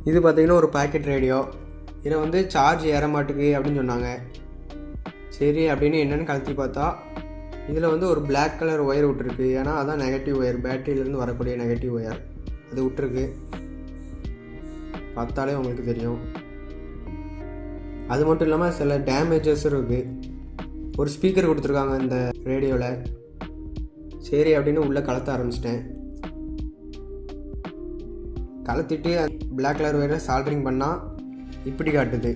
இது பார்த்திங்கன்னா ஒரு பாக்கெட் ரேடியோ. இதில் வந்து சார்ஜ் ஏற மாட்டுக்கு அப்படின்னு சொன்னாங்க. சரி அப்படின்னு என்னென்னு கழட்டி பார்த்தா இதில் வந்து ஒரு பிளாக் கலர் ஒயர் விட்டுருக்கு. ஏன்னா அதான் நெகட்டிவ் ஒயர், பேட்டரியிலேருந்து வரக்கூடிய நெகட்டிவ் ஒயர் அது விட்டுருக்கு. பார்த்தாலே உங்களுக்கு தெரியும். அது மட்டும் இல்லாமல் சில டேமேஜஸும் இருக்குது. ஒரு ஸ்பீக்கர் கொடுத்துருக்காங்க இந்த ரேடியோவில். சரி அப்படின்னு உள்ளே கலத்த ஆரம்பிச்சிட்டேன். கலத்திட்டு பிளாக் கலர் ஒயரை சால்ட்ரிங் பண்ணால் இப்படி காட்டுது.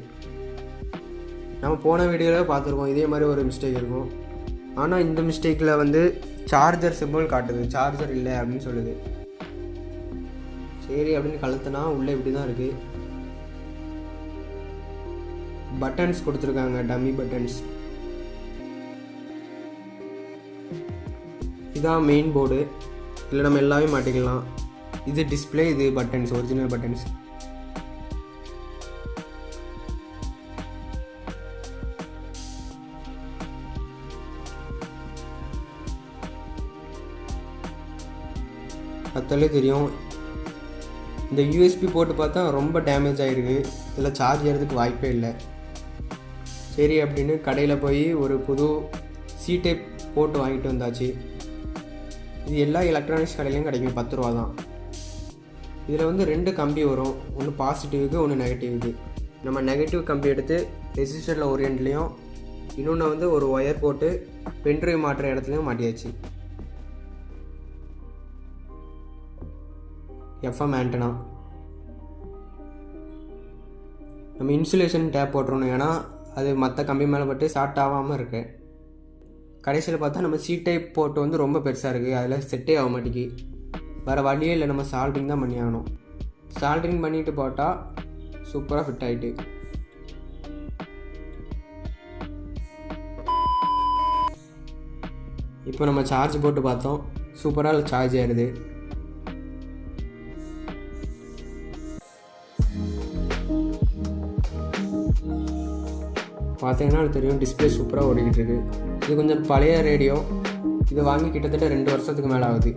நம்ம போன வீடியோவில் பார்த்துருக்கோம் இதே மாதிரி ஒரு மிஸ்டேக் இருக்கும். ஆனால் இந்த மிஸ்டேக்கில் வந்து சார்ஜர் சிம்பிள் காட்டுது, சார்ஜர் இல்லை அப்படின்னு சொல்லுது. சரி அப்படின்னு கழுத்துனா உள்ளே இப்படி தான் இருக்குது. பட்டன்ஸ் கொடுத்துருக்காங்க, டம்மி பட்டன்ஸ். இதான் மெயின் போர்டு. இதில் நம்ம எல்லாமே மாட்டிக்கலாம். இது டிஸ்பிளே, இது பட்டன்ஸ், ஒரிஜினல் பட்டன்ஸ். பார்த்தாலே தெரியும். இந்த யூஎஸ்பி போட்டு பார்த்தா ரொம்ப டேமேஜ் ஆகிருக்கு. இதில் சார்ஜ் ஏறதுக்கு வாய்ப்பே இல்லை. சரி அப்படின்னு கடையில் போய் ஒரு புது சி டைப் போட்டு வாங்கிட்டு வந்தாச்சு. இது எல்லா எலக்ட்ரானிக்ஸ் கடையிலையும் கிடைக்கும், 10 ரூபா தான். இதில் வந்து 2 கம்பி வரும், ஒன்று பாசிட்டிவுக்கு ஒன்று நெகட்டிவுக்கு. நம்ம நெகட்டிவ் கம்பி எடுத்து ரெசிஸ்டரில் ஒரு எண்ட்லேயும், இன்னொன்று வந்து ஒரு ஒயர் போட்டு பென்ட்ரைவ் மாட்டுற இடத்துலையும் மாட்டியாச்சு. FM antenna. நம்ம இன்சுலேஷன் டேப் போட்டுறணும், ஏன்னா அது மற்ற கம்பி மேலே பட்டு ஷார்ட் ஆகாமல் இருக்கு. கடைசியில் பார்த்தா நம்ம சி டைப் போட்டு வந்து ரொம்ப பெருசாக இருக்குது, அதில் செட்டே ஆக மாட்டேங்கி. வேறு வழியே இல்லை, நம்ம சால்ட்ரிங் தான் பண்ணி ஆகணும். சால்ட்ரிங் பண்ணிவிட்டு போட்டால் சூப்பராக ஃபிட் ஆகிட்டு. இப்போ நம்ம சார்ஜ் போட்டு பார்த்தோம், சூப்பராக சார்ஜ் ஆகிடுது. பார்த்தீங்கன்னா அது தெரியும், டிஸ்பிளே சூப்பராக ஓடிக்கிட்டு இருக்குது. இது கொஞ்சம் பழைய ரேடியோ. இது வாங்கி கிட்டத்தட்ட 2 வருஷத்துக்கு மேலே ஆகுது.